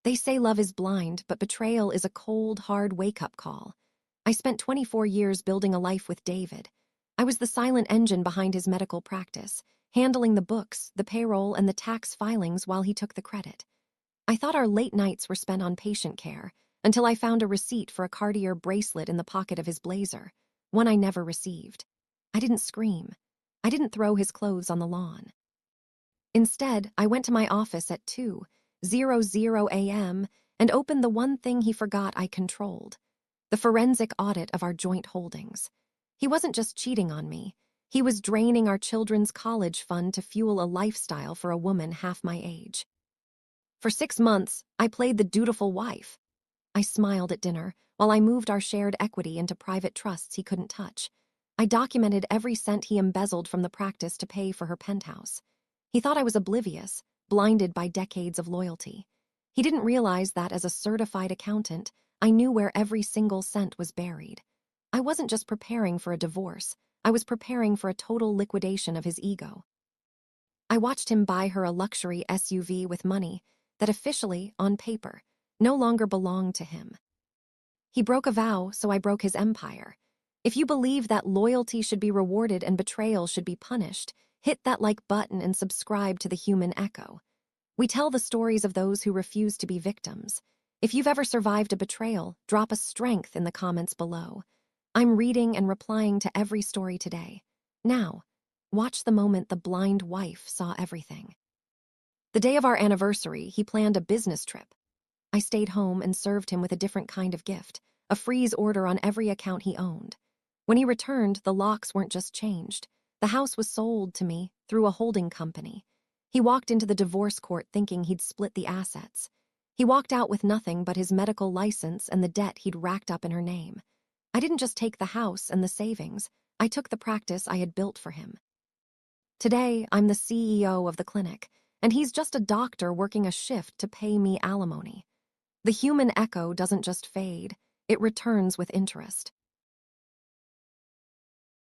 They say love is blind, but betrayal is a cold, hard wake-up call. I spent 24 years building a life with David. I was the silent engine behind his medical practice, handling the books, the payroll, and the tax filings while he took the credit. I thought our late nights were spent on patient care, until I found a receipt for a Cartier bracelet in the pocket of his blazer, one I never received. I didn't scream. I didn't throw his clothes on the lawn. Instead, I went to my office at 2:00 a.m. and opened the one thing he forgot I controlled: the forensic audit of our joint holdings. He wasn't just cheating on me. He was draining our children's college fund to fuel a lifestyle for a woman half my age. For 6 months, I played the dutiful wife. I smiled at dinner while I moved our shared equity into private trusts he couldn't touch. I documented every cent he embezzled from the practice to pay for her penthouse. He thought I was oblivious, blinded by decades of loyalty. He didn't realize that as a certified accountant, I knew where every single cent was buried. I wasn't just preparing for a divorce, I was preparing for a total liquidation of his ego. I watched him buy her a luxury SUV with money that officially, on paper, no longer belonged to him. He broke a vow, so I broke his empire. If you believe that loyalty should be rewarded and betrayal should be punished, hit that like button and subscribe to the Human Echo. We tell the stories of those who refuse to be victims. If you've ever survived a betrayal, drop a strength in the comments below. I'm reading and replying to every story today. Now, watch the moment the blind wife saw everything. The day of our anniversary, he planned a business trip. I stayed home and served him with a different kind of gift, a freeze order on every account he owned. When he returned, the locks weren't just changed. The house was sold to me through a holding company. He walked into the divorce court thinking he'd split the assets. He walked out with nothing but his medical license and the debt he'd racked up in her name. I didn't just take the house and the savings, I took the practice I had built for him. Today, I'm the CEO of the clinic, and he's just a doctor working a shift to pay me alimony. The Human Echo doesn't just fade, it returns with interest.